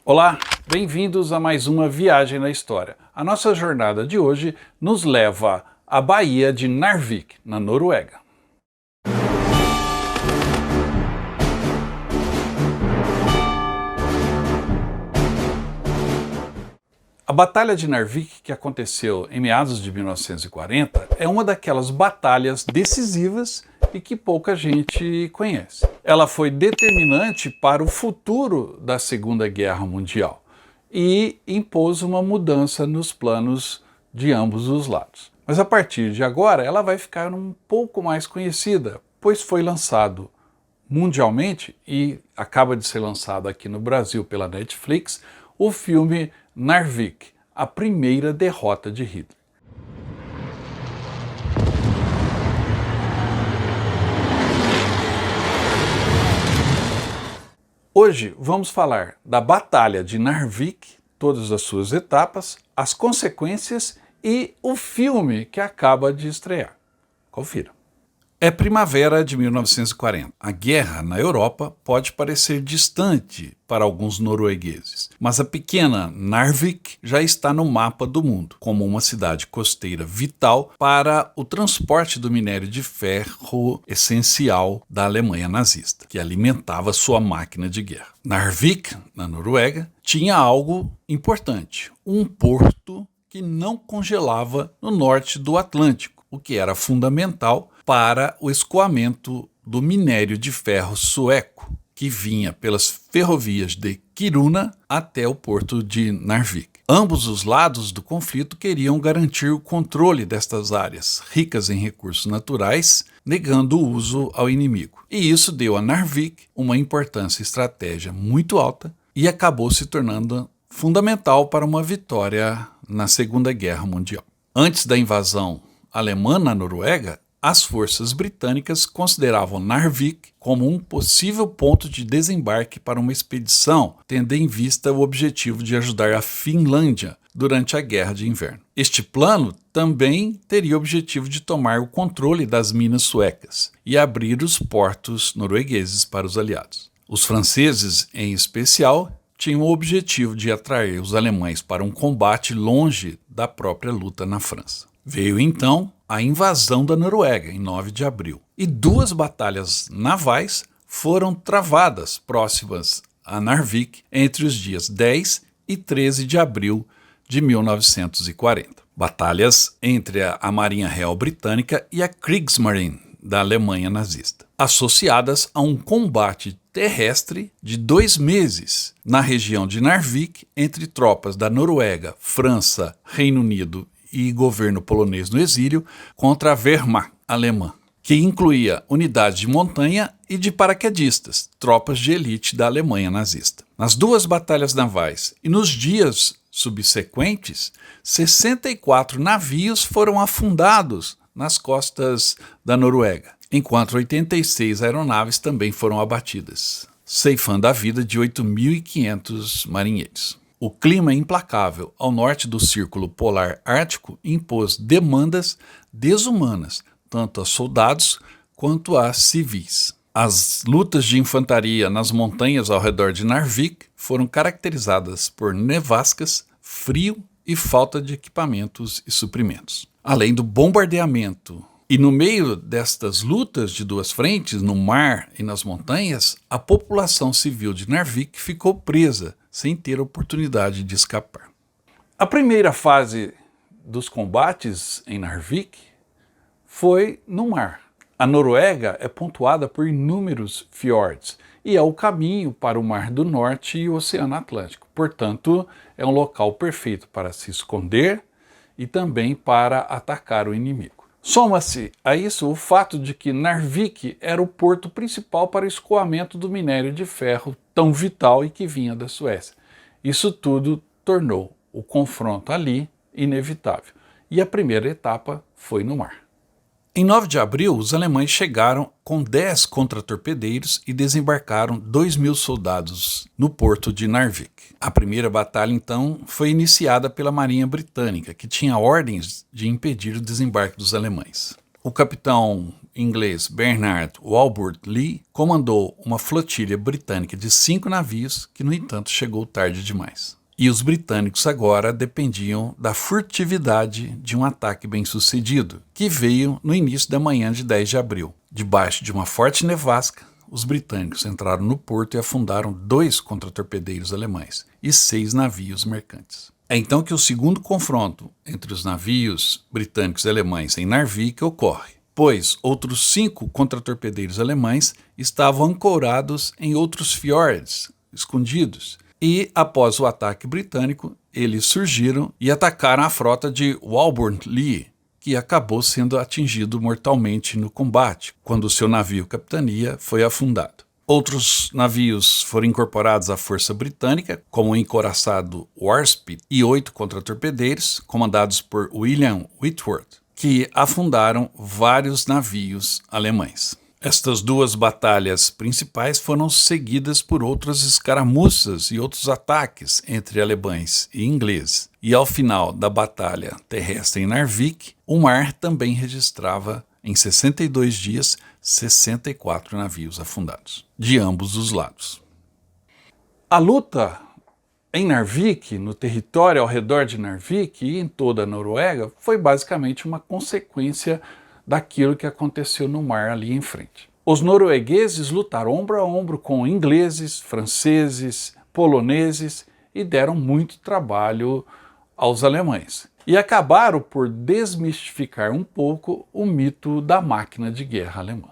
Olá, bem-vindos a mais uma viagem na história. A nossa jornada de hoje nos leva à Baía de Narvik, na Noruega. A Batalha de Narvik, que aconteceu em meados de 1940, é uma daquelas batalhas decisivas e que pouca gente conhece. Ela foi determinante para o futuro da Segunda Guerra Mundial e impôs uma mudança nos planos de ambos os lados. Mas a partir de agora ela vai ficar um pouco mais conhecida, pois foi lançado mundialmente e acaba de ser lançado aqui no Brasil pela Netflix o filme Narvik, a primeira derrota de Hitler. Hoje vamos falar da Batalha de Narvik, todas as suas etapas, as consequências e o filme que acaba de estrear. Confira. É primavera de 1940. A guerra na Europa pode parecer distante para alguns noruegueses, mas a pequena Narvik já está no mapa do mundo, como uma cidade costeira vital para o transporte do minério de ferro essencial da Alemanha nazista, que alimentava sua máquina de guerra. Narvik, na Noruega, tinha algo importante, um porto que não congelava no norte do Atlântico, o que era fundamental para o escoamento do minério de ferro sueco, que vinha pelas ferrovias de Kiruna até o porto de Narvik. Ambos os lados do conflito queriam garantir o controle destas áreas ricas em recursos naturais, negando o uso ao inimigo. E isso deu a Narvik uma importância estratégica muito alta e acabou se tornando fundamental para uma vitória na Segunda Guerra Mundial. Antes da invasão alemã na Noruega, as forças britânicas consideravam Narvik como um possível ponto de desembarque para uma expedição, tendo em vista o objetivo de ajudar a Finlândia durante a Guerra de Inverno. Este plano também teria o objetivo de tomar o controle das minas suecas e abrir os portos noruegueses para os aliados. Os franceses, em especial, tinham o objetivo de atrair os alemães para um combate longe da própria luta na França. Veio então a invasão da Noruega, em 9 de abril. E duas batalhas navais foram travadas próximas a Narvik entre os dias 10 e 13 de abril de 1940. Batalhas entre a Marinha Real Britânica e a Kriegsmarine da Alemanha nazista, associadas a um combate terrestre de 2 meses na região de Narvik entre tropas da Noruega, França, Reino Unido e governo polonês no exílio contra a Wehrmacht alemã, que incluía unidades de montanha e de paraquedistas, tropas de elite da Alemanha nazista. Nas duas batalhas navais e nos dias subsequentes, 64 navios foram afundados nas costas da Noruega, enquanto 86 aeronaves também foram abatidas, ceifando a vida de 8.500 marinheiros. O clima implacável ao norte do Círculo Polar Ártico impôs demandas desumanas, tanto a soldados quanto a civis. As lutas de infantaria nas montanhas ao redor de Narvik foram caracterizadas por nevascas, frio e falta de equipamentos e suprimentos. Além do bombardeamento, e no meio destas lutas de duas frentes, no mar e nas montanhas, a população civil de Narvik ficou presa, sem ter oportunidade de escapar. A primeira fase dos combates em Narvik foi no mar. A Noruega é pontuada por inúmeros fiordes e é o caminho para o Mar do Norte e o Oceano Atlântico. Portanto, é um local perfeito para se esconder e também para atacar o inimigo. Soma-se a isso o fato de que Narvik era o porto principal para o escoamento do minério de ferro tão vital e que vinha da Suécia. Isso tudo tornou o confronto ali inevitável. E a primeira etapa foi no mar. Em 9 de abril, os alemães chegaram com 10 contratorpedeiros e desembarcaram 2.000 soldados no porto de Narvik. A primeira batalha, então, foi iniciada pela Marinha Britânica, que tinha ordens de impedir o desembarque dos alemães. O capitão inglês Bernard Walbert Lee comandou uma flotilha britânica de 5 navios que, no entanto, chegou tarde demais. E os britânicos agora dependiam da furtividade de um ataque bem-sucedido, que veio no início da manhã de 10 de abril. Debaixo de uma forte nevasca, os britânicos entraram no porto e afundaram 2 contratorpedeiros alemães e 6 navios mercantes. É então que o segundo confronto entre os navios britânicos e alemães em Narvik ocorre, pois outros 5 contratorpedeiros alemães estavam ancorados em outros fiordes, escondidos, e após o ataque britânico, eles surgiram e atacaram a frota de Walbert Lee, que acabou sendo atingido mortalmente no combate, quando seu navio capitania foi afundado. Outros navios foram incorporados à força britânica, como o encouraçado Warspite e 8 contratorpedeiros, comandados por William Whitworth, que afundaram vários navios alemães. Estas 2 batalhas principais foram seguidas por outras escaramuças e outros ataques entre alemães e ingleses. E ao final da batalha terrestre em Narvik, o mar também registrava, em 62 dias, 64 navios afundados, de ambos os lados. A luta em Narvik, no território ao redor de Narvik e em toda a Noruega, foi basicamente uma consequência daquilo que aconteceu no mar ali em frente. Os noruegueses lutaram ombro a ombro com ingleses, franceses, poloneses e deram muito trabalho aos alemães. E acabaram por desmistificar um pouco o mito da máquina de guerra alemã.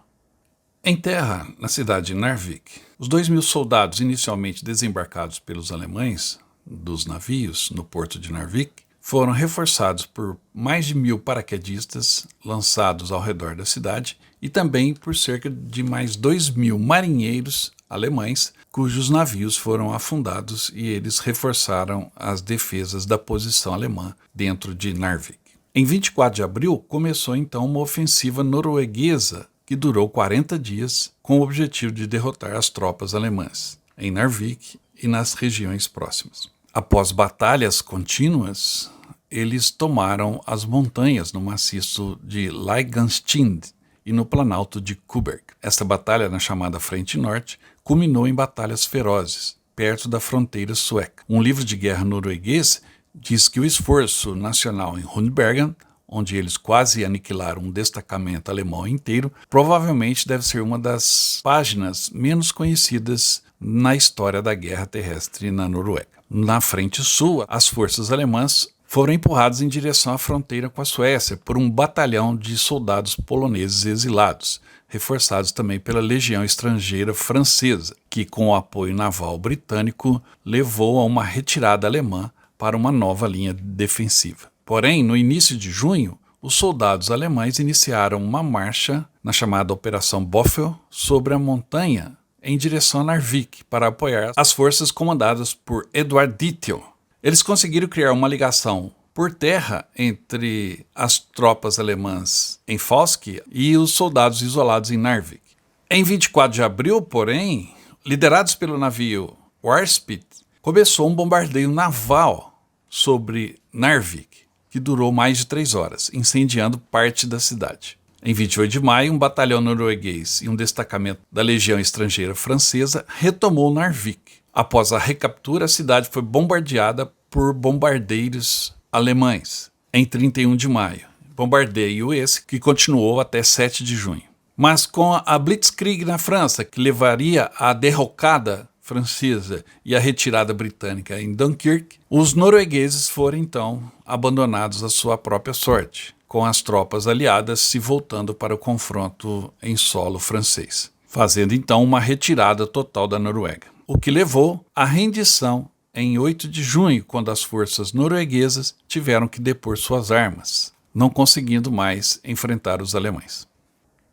Em terra, na cidade de Narvik, os 2.000 soldados inicialmente desembarcados pelos alemães dos navios no porto de Narvik foram reforçados por mais de 1.000 paraquedistas lançados ao redor da cidade e também por cerca de mais 2.000 marinheiros alemães cujos navios foram afundados e eles reforçaram as defesas da posição alemã dentro de Narvik. Em 24 de abril começou então uma ofensiva norueguesa que durou 40 dias com o objetivo de derrotar as tropas alemãs em Narvik e nas regiões próximas. Após batalhas contínuas, eles tomaram as montanhas no maciço de Laiganstind e no planalto de Kuberg. Esta batalha, na chamada Frente Norte, culminou em batalhas ferozes, perto da fronteira sueca. Um livro de guerra norueguês diz que o esforço nacional em Rundbergen, onde eles quase aniquilaram um destacamento alemão inteiro, provavelmente deve ser uma das páginas menos conhecidas na história da guerra terrestre na Noruega. Na frente sul, as forças alemãs foram empurradas em direção à fronteira com a Suécia por um batalhão de soldados poloneses exilados, reforçados também pela Legião Estrangeira Francesa, que, com o apoio naval britânico, levou a uma retirada alemã para uma nova linha defensiva. Porém, no início de junho, os soldados alemães iniciaram uma marcha na chamada Operação Boffel sobre a montanha em direção a Narvik para apoiar as forças comandadas por Eduard Dietl. Eles conseguiram criar uma ligação por terra entre as tropas alemãs em Falski e os soldados isolados em Narvik. Em 24 de abril, porém, liderados pelo navio Warspite, começou um bombardeio naval sobre Narvik, que durou mais de 3 horas, incendiando parte da cidade. Em 28 de maio, um batalhão norueguês e um destacamento da Legião Estrangeira Francesa retomou Narvik. Após a recaptura, a cidade foi bombardeada por bombardeiros alemães em 31 de maio. Bombardeio esse que continuou até 7 de junho. Mas com a Blitzkrieg na França, que levaria à derrocada francesa e a retirada britânica em Dunkirk, os noruegueses foram então abandonados à sua própria sorte, com as tropas aliadas se voltando para o confronto em solo francês, fazendo então uma retirada total da Noruega, o que levou à rendição em 8 de junho, quando as forças norueguesas tiveram que depor suas armas, não conseguindo mais enfrentar os alemães.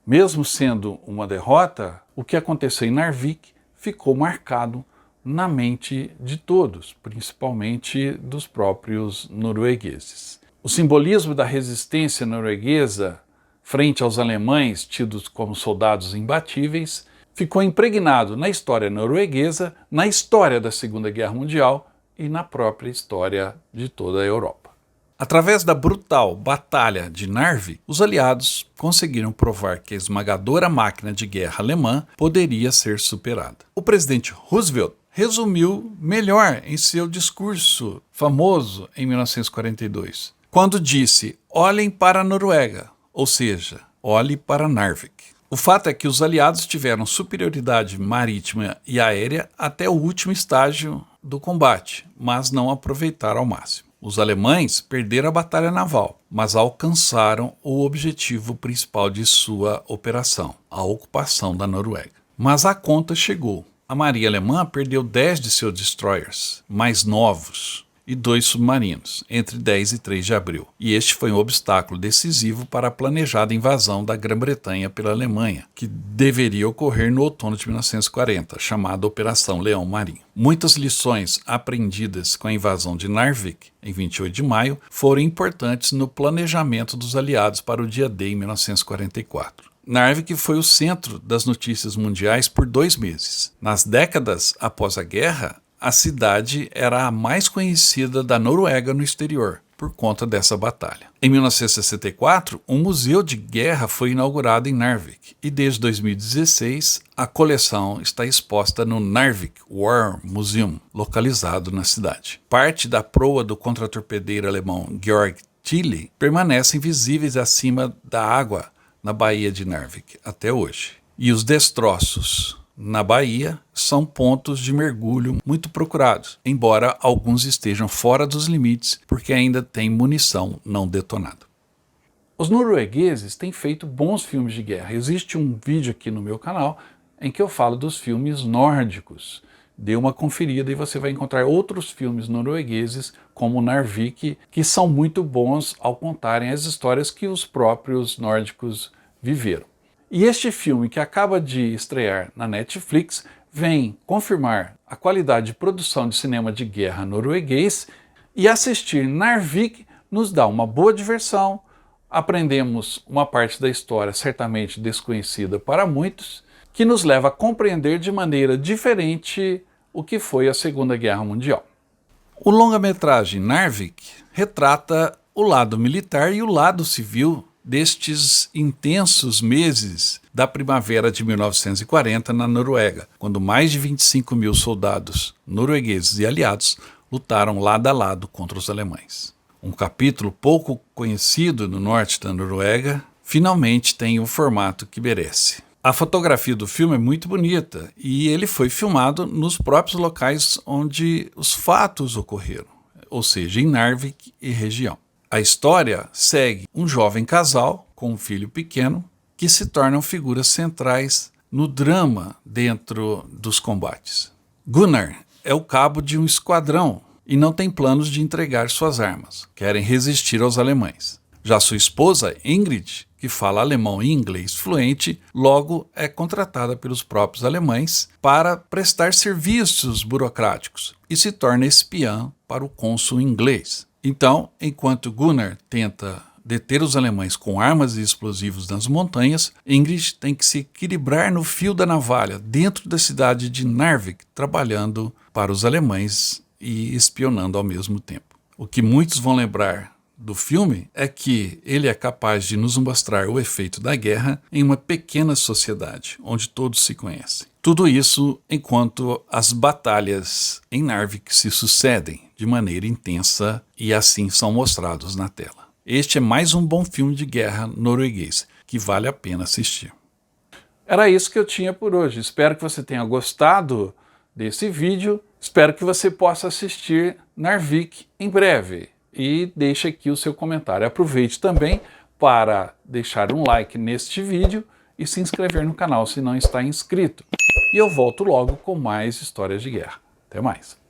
Mesmo sendo uma derrota, o que aconteceu em Narvik ficou marcado na mente de todos, principalmente dos próprios noruegueses. O simbolismo da resistência norueguesa frente aos alemães, tidos como soldados imbatíveis, ficou impregnado na história norueguesa, na história da Segunda Guerra Mundial e na própria história de toda a Europa. Através da brutal Batalha de Narvik, os aliados conseguiram provar que a esmagadora máquina de guerra alemã poderia ser superada. O presidente Roosevelt resumiu melhor em seu discurso famoso em 1942, quando disse: "Olhem para a Noruega", ou seja, olhe para Narvik. O fato é que os aliados tiveram superioridade marítima e aérea até o último estágio do combate, mas não aproveitaram ao máximo. Os alemães perderam a batalha naval, mas alcançaram o objetivo principal de sua operação, a ocupação da Noruega. Mas a conta chegou. A marinha alemã perdeu 10 de seus destroyers mais novos e 2 submarinos, entre 10 e 3 de abril. E este foi um obstáculo decisivo para a planejada invasão da Grã-Bretanha pela Alemanha, que deveria ocorrer no outono de 1940, chamada Operação Leão Marinho. Muitas lições aprendidas com a invasão de Narvik, em 28 de maio, foram importantes no planejamento dos aliados para o dia D em 1944. Narvik foi o centro das notícias mundiais por 2 meses. Nas décadas após a guerra, a cidade era a mais conhecida da Noruega no exterior, por conta dessa batalha. Em 1964, um museu de guerra foi inaugurado em Narvik, e desde 2016 a coleção está exposta no Narvik War Museum, localizado na cidade. Parte da proa do contratorpedeiro alemão Georg Thiele permanecem visíveis acima da água na Baía de Narvik até hoje. E os destroços na Baía são pontos de mergulho muito procurados, embora alguns estejam fora dos limites porque ainda tem munição não detonada. Os noruegueses têm feito bons filmes de guerra. Existe um vídeo aqui no meu canal em que eu falo dos filmes nórdicos. Dê uma conferida e você vai encontrar outros filmes noruegueses, como Narvik, que são muito bons ao contarem as histórias que os próprios nórdicos viveram. E este filme, que acaba de estrear na Netflix, vem confirmar a qualidade de produção de cinema de guerra norueguês, e assistir Narvik nos dá uma boa diversão, aprendemos uma parte da história certamente desconhecida para muitos, que nos leva a compreender de maneira diferente o que foi a Segunda Guerra Mundial. O longa-metragem Narvik retrata o lado militar e o lado civil destes intensos meses da primavera de 1940 na Noruega, quando mais de 25 mil soldados noruegueses e aliados lutaram lado a lado contra os alemães. Um capítulo pouco conhecido no norte da Noruega finalmente tem o formato que merece. A fotografia do filme é muito bonita e ele foi filmado nos próprios locais onde os fatos ocorreram, ou seja, em Narvik e região. A história segue um jovem casal com um filho pequeno que se tornam figuras centrais no drama dentro dos combates. Gunnar é o cabo de um esquadrão e não tem planos de entregar suas armas. Querem resistir aos alemães. Já sua esposa, Ingrid, que fala alemão e inglês fluente, logo é contratada pelos próprios alemães para prestar serviços burocráticos e se torna espiã para o cônsul inglês. Então, enquanto Gunnar tenta deter os alemães com armas e explosivos nas montanhas, Ingrid tem que se equilibrar no fio da navalha dentro da cidade de Narvik, trabalhando para os alemães e espionando ao mesmo tempo. O que muitos vão lembrar do filme é que ele é capaz de nos mostrar o efeito da guerra em uma pequena sociedade, onde todos se conhecem. Tudo isso enquanto as batalhas em Narvik se sucedem de maneira intensa e assim são mostrados na tela. Este é mais um bom filme de guerra norueguês, que vale a pena assistir. Era isso que eu tinha por hoje. Espero que você tenha gostado desse vídeo. Espero que você possa assistir Narvik em breve. E deixe aqui o seu comentário. Aproveite também para deixar um like neste vídeo e se inscrever no canal se não está inscrito. E eu volto logo com mais histórias de guerra. Até mais!